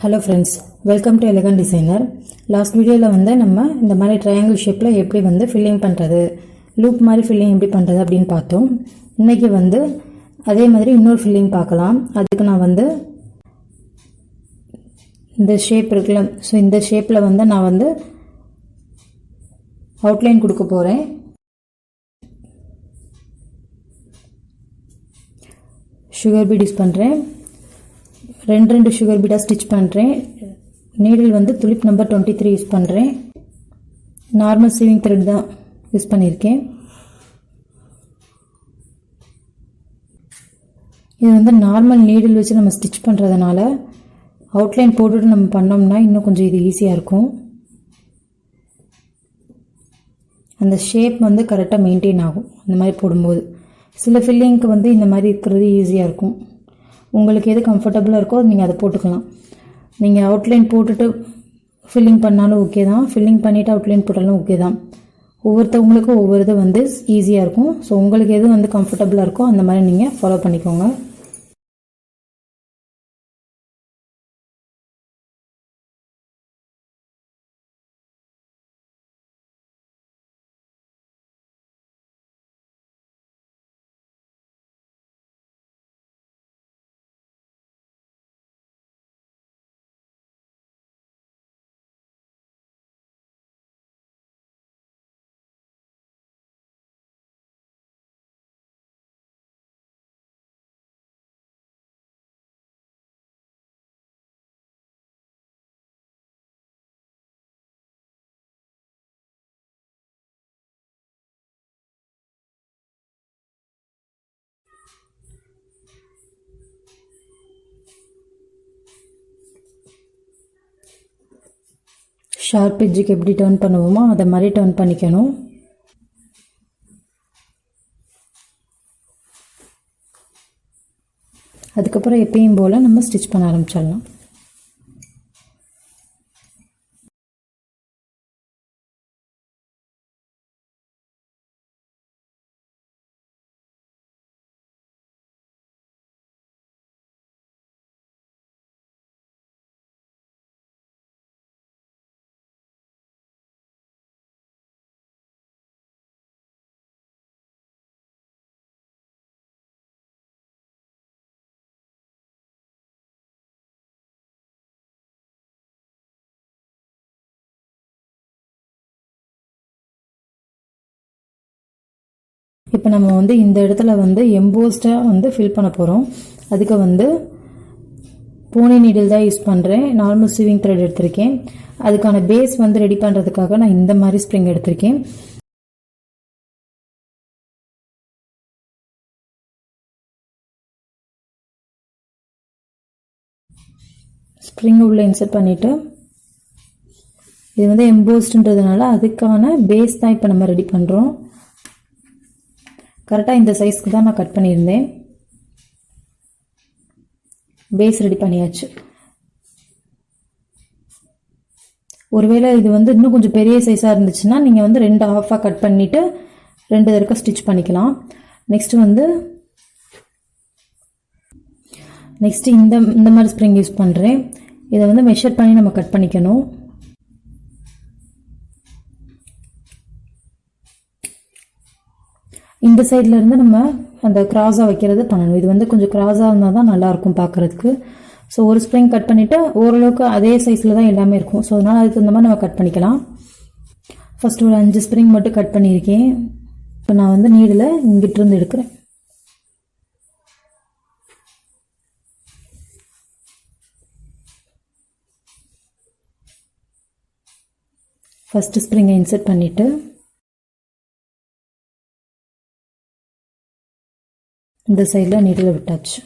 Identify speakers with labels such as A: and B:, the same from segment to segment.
A: Hello friends, welcome to Elegant Designer. Last video la வந்து நம்ம இந்த மாதிரி triangle shapeல எப்படி வந்து filling பண்றது, loop மாதிரி filling எப்படி பண்றது அப்படினு பார்த்தோம். இன்னைக்கு வந்து அதே மாதிரி இன்னொரு filling பார்க்கலாம். அதுக்கு நான் வந்து இந்த shape இருக்குல, சோ இந்த shapeல வந்து நான் வந்து outline கொடுக்க போறேன். sugar bead யூஸ் பண்றேன். ரெண்டு sugar bead ஸ்டிட்ச் பண்றேன். நீடில் வந்து துலிப் நம்பர் 23 யூஸ் பண்றேன். நார்மல் சீவிங் த்ரெட் தான் யூஸ் பண்ணிருக்கேன். இது வந்து நார்மல் நீடில் வச்சு நம்ம ஸ்டிட்ச் பண்றதனால அவுட்லைன் போட்டுட்டு நம்ம பண்ணோம்னா இன்னும் கொஞ்சம் இது ஈஸியா இருக்கும். அந்த ஷேப் வந்து கரெக்ட்டா மெயின்टेन ஆகும் இந்த மாதிரி போடும்போது. சில ஃபில்லிங்க்கு வந்து இந்த மாதிரி இருக்கிறது ஈஸியா இருக்கும். உங்களுக்கு எது கம்ஃபர்ட்டபிளா இருக்கோ நீங்க அதை போட்டுக்கலாம். நீங்க அவுட்லைன் போட்டுட்டு ஃபில்லிங் பண்ணாலும் ஓகே தான். ஃபில்லிங் பண்ணிட்டு அவுட்லைன் போட்டாலும் ஓகே தான். ஒவ்வொருத்தவங்களுக்கு ஒவ்வொருது வந்து ஈஸியா இருக்கும். சோ உங்களுக்கு எது வந்து கம்ஃபர்ட்டபிளா இருக்கோ அந்த மாதிரி நீங்க ஃபாலோ பண்ணிக்கோங்க. ஷார்ப் எட்ஜுக்கு எப்படி டர்ன் பண்ணுவோமோ அதை மாதிரி டர்ன் பண்ணிக்கணும். அதுக்கப்புறம் எப்பயும் போல நம்ம ஸ்டிச் பண்ண ஆரம்பிச்சிடலாம். இப்போ நம்ம வந்து இந்த இடத்துல வந்து எம்போஸ்டா வந்து ஃபில் பண்ண போறோம். அதுக்கு வந்து போனி நீடில் தான் யூஸ் பண்றேன். நார்மல் சீவிங் த்ரெட் எடுத்திருக்கேன். அதுக்கான பேஸ் வந்து ரெடி பண்றதுக்காக நான் இந்த மாதிரி ஸ்ப்ரிங் எடுத்திருக்கேன். ஸ்ப்ரிங் உள்ள இன்சர்ட் பண்ணிட்டு இது வந்து எம்போஸ்ட்ன்றதுனால அதுக்கான பேஸ் தான் இப்போ நம்ம ரெடி பண்றோம். கரெக்டா இந்த சைஸ்க்கு தான் நான் கட் பண்ணியிருந்தேன். பேஸ் ரெடி பண்ணியாச்சு. ஒருவேளை இது வந்து இன்னும் கொஞ்சம் பெரிய சைஸா இருந்துச்சுன்னா நீங்க வந்து ரெண்டு ஹாஃபா கட் பண்ணிட்டு ரெண்டு தடவை ஸ்டிச் பண்ணிக்கலாம். நெக்ஸ்ட் இந்த மாதிரி ஸ்ப்ரிங் யூஸ் பண்றேன். இதை வந்து மெஷர் பண்ணி நம்ம கட் பண்ணிக்கணும். இந்த சைடுல இருந்து நம்ம அந்த கிராஸா வைக்கிறது பண்ணணும். இது வந்து கொஞ்சம் கிராஸா இருந்தா தான் நல்லா இருக்கும் பார்க்கிறதுக்கு. சோ ஒரு ஸ்ப்ரிங் கட் பண்ணிட்டு ஓரளவுக்கு அதே சைஸ்ல தான் எல்லாமே இருக்கும். சோ அதனால அதுக்கு தகுந்த மாதிரி நம்ம கட் பண்ணிக்கலாம். ஃபர்ஸ்ட் ஒரு 5 ஸ்ப்ரிங் மட்டும் கட் பண்ணியிருக்கேன். இப்போ நான் வந்து நீடில் இங்கிட்ட இருந்து எடுக்கிறேன். ஃபர்ஸ்ட் ஸ்ப்ரிங்கை இன்சர்ட் பண்ணிட்டு இந்த சைடுல நீடில் விட்டாச்சு.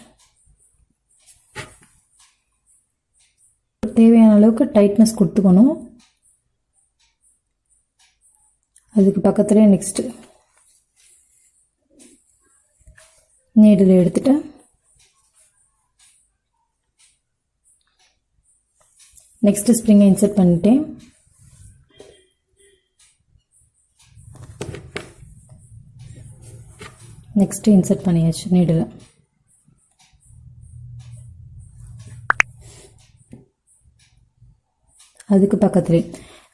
A: தேவையான அளவுக்கு டைட்னஸ் கொடுத்துக்கணும். அதுக்கு பக்கத்துலயே நெக்ஸ்ட் நீடில் எடுத்துட்டு நெக்ஸ்ட் ஸ்ப்ரிங்கை இன்சர்ட் பண்ணிட்டேன். நெக்ஸ்ட் இன்சர்ட் பண்ணியாச்சு நீடில். அதுக்கு பக்கத்துலேயே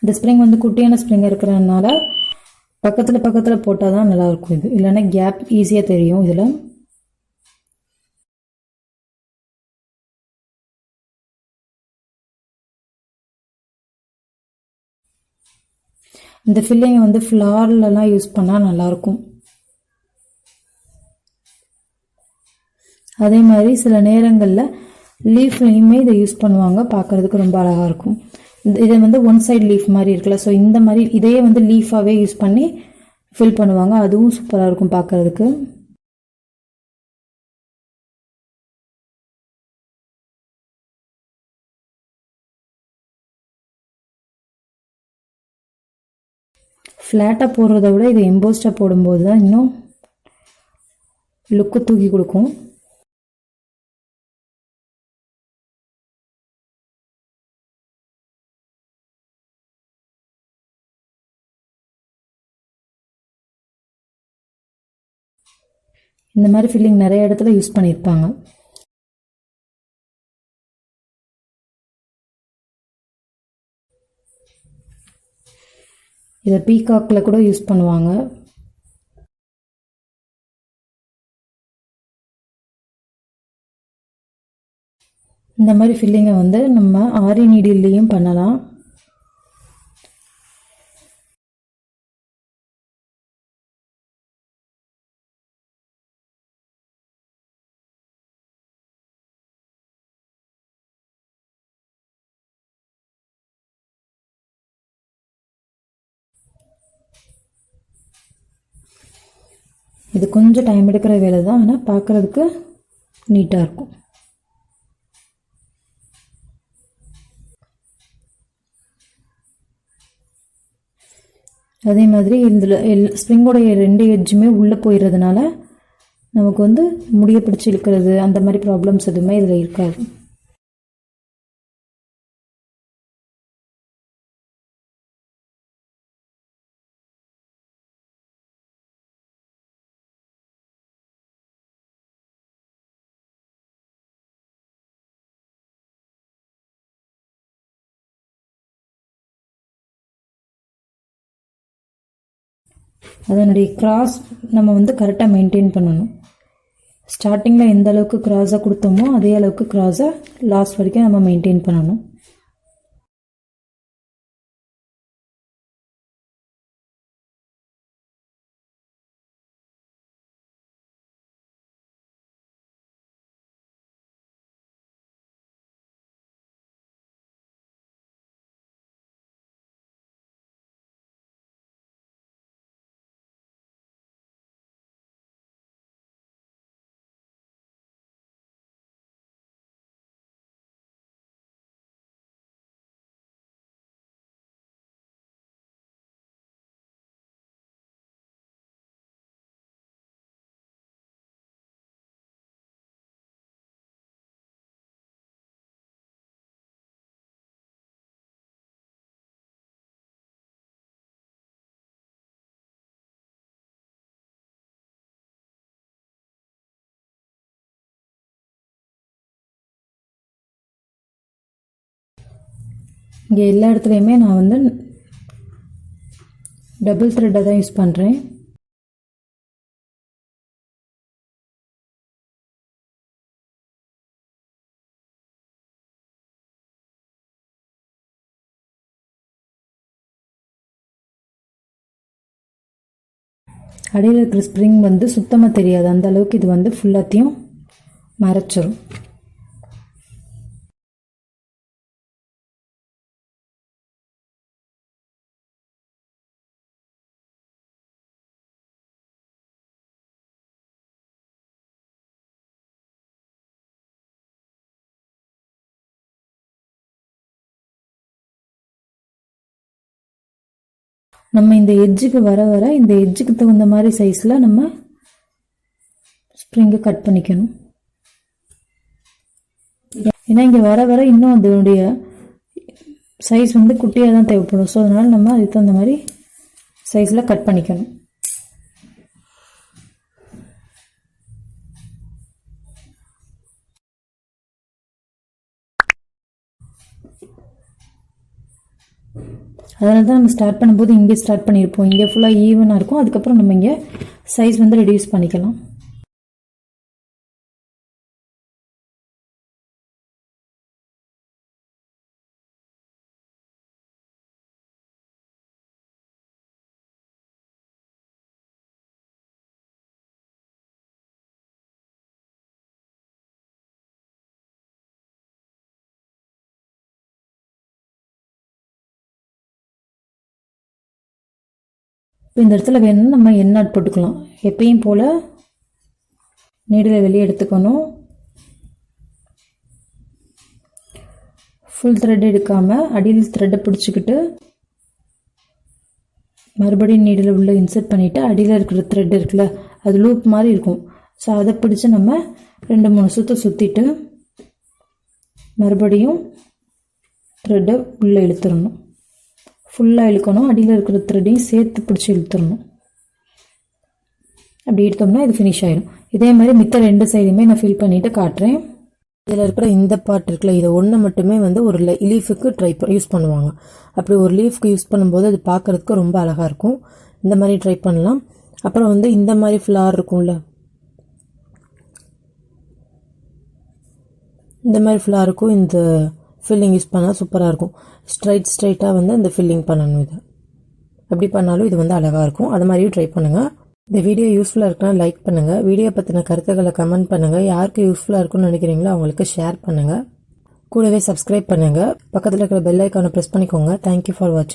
A: இந்த ஸ்ப்ரிங் வந்து குட்டியான ஸ்ப்ரிங் இருக்கிறதுனால பக்கத்தில் போட்டால் தான் நல்லாயிருக்கும். இது இல்லைன்னா கேப் ஈஸியாக தெரியும். இதில் இந்த ஃபில்லிங்கை வந்து ஃப்ளார்லலாம் யூஸ் பண்ணால் நல்லாயிருக்கும். அதே மாதிரி சில நேரங்களில் லீஃப்லேயுமே இதை யூஸ் பண்ணுவாங்க. பார்க்குறதுக்கு ரொம்ப அழகாக இருக்கும். இதை வந்து ஒன் சைடு லீஃப் மாதிரி இருக்குல்ல, ஸோ இந்த மாதிரி இதையே வந்து லீஃபாகவே யூஸ் பண்ணி ஃபில் பண்ணுவாங்க. அதுவும் சூப்பராக இருக்கும் பார்க்குறதுக்கு. ஃப்ளாட்டாக போடுறத விட இதை எம்போஸ்டாக போடும்போது தான் இன்னும் லுக்கு தூக்கி கொடுக்கும். இந்த மாதிரி ஃபில்லிங் நிறைய இடத்துல யூஸ் பண்ணியிருப்பாங்க. இதை பீகாக்கில் கூட யூஸ் பண்ணுவாங்க. இந்த மாதிரி ஃபில்லிங்கை வந்து நம்ம ஆரி நீடில்லையும் பண்ணலாம். இது கொஞ்சம் டைம் எடுக்கிற வேலை தான், ஆனால் பார்க்குறதுக்கு நீட்டாக இருக்கும். அதே மாதிரி இதில் ஸ்ப்ரிங்கோடைய 2 எட்ஜுமே உள்ளே போயிடுறதுனால நமக்கு வந்து முடிய பிடிச்சி இழுக்கிறது அந்த மாதிரி ப்ராப்ளம்ஸ் எதுவுமே இதில் இருக்காது. அதனுடைய கிராஸ் நம்ம வந்து கரெக்டாக மெயின்டைன் பண்ணணும். ஸ்டார்டிங்கில் எந்த அளவுக்கு கிராஸாக கொடுத்தோமோ அதே அளவுக்கு கிராஸாக லாஸ்ட் வரைக்கும் நம்ம மெயின்டைன் பண்ணணும். இங்கே எல்லா இடத்துலையுமே நான் வந்து டபுள் த்ரெட்டை தான் யூஸ் பண்ணுறேன். அடியில் இருக்கிற ஸ்ப்ரிங் வந்து சுத்தமாக தெரியாது, அந்த அளவுக்கு இது வந்து ஃபுல்லாத்தையும் மறைச்சிரும். நம்ம இந்த எட்ஜுக்கு வர வர இந்த எட்ஜுக்கு தகுந்த மாதிரி சைஸில் நம்ம ஸ்ப்ரிங்கை கட் பண்ணிக்கணும். ஏன்னா இங்கே வர வர இன்னும் அதனுடைய சைஸ் வந்து குட்டியாக தான் தேவைப்படும். ஸோ அதனால் நம்ம அதுக்கு தகுந்த மாதிரி சைஸில் கட் பண்ணிக்கணும். அதனால தான் நம்ம ஸ்டார்ட் பண்ணும்போது இங்கே ஸ்டார்ட் பண்ணியிருப்போம். இங்கே ஃபுல்லாக ஈவனாக இருக்கும். அதுக்கப்புறம் நம்ம இங்கே சைஸ் வந்து ரெடியூஸ் பண்ணிக்கலாம். இப்போ இந்த இடத்துல வேணும்னா நம்ம எண்ணாட் போட்டுக்கலாம். எப்பயும் போல் நீடில் வெளியே எடுத்துக்கணும். ஃபுல் த்ரெட் எடுக்காமல் அடியில் த்ரெட்டை பிடிச்சிக்கிட்டு மறுபடியும் நீடில் உள்ளே இன்சர்ட் பண்ணிவிட்டு அடியில் இருக்கிற த்ரெட் இருக்குல்ல அது லூப் மாதிரி இருக்கும். ஸோ அதை பிடிச்சி நம்ம 2-3 சுற்ற சுற்றிட்டு மறுபடியும் த்ரெட்டை உள்ளே இழுத்துடணும். ஃபுல்லாக இழுக்கணும். அடியில் இருக்கிற த்ரெட்டையும் சேர்த்து பிடிச்சி இழுத்துடணும். அப்படி எடுத்தோம்னா இது ஃபினிஷ் ஆயிடும். இதே மாதிரி மித்த 2 சைடுமே நான் ஃபில் பண்ணிவிட்டு காட்டுறேன். இதில் இருக்கிற இந்த பார்ட் இருக்குல்ல இதை ஒன்று மட்டுமே வந்து ஒரு லீஃபுக்கு யூஸ் பண்ணுவாங்க. அப்படி ஒரு லீஃப்க்கு யூஸ் பண்ணும்போது அது பார்க்குறதுக்கு ரொம்ப அழகாக இருக்கும். இந்த மாதிரி ட்ரை பண்ணலாம். அப்புறம் வந்து இந்த மாதிரி ஃப்ளார் இருக்கும்ல, இந்த மாதிரி ஃப்ளாருக்கும் இந்த ஃபில்லிங் யூஸ் பண்ணால் சூப்பராக இருக்கும். ஸ்ட்ரைட்டாக வந்து இந்த ஃபில்லிங் பண்ணணும். இது அப்படி பண்ணாலும் இது வந்து அழகாக இருக்கும். அது மாதிரியும் ட்ரை பண்ணுங்கள். இந்த வீடியோ யூஸ்ஃபுல்லாக இருக்குன்னா லைக் பண்ணுங்கள். வீடியோ பற்றின கருத்துக்களை கமெண்ட் பண்ணுங்கள். யாருக்கு யூஸ்ஃபுல்லாக இருக்குன்னு நினைக்கிறீங்களோ அவங்களுக்கு ஷேர் பண்ணுங்கள். கூடவே சப்ஸ்கிரைப் பண்ணுங்கள். பக்கத்தில் இருக்கிற பெல் ஐக்கானை ப்ரெஸ் பண்ணிக்கோங்க. தேங்க்யூ ஃபார் வாட்சிங்.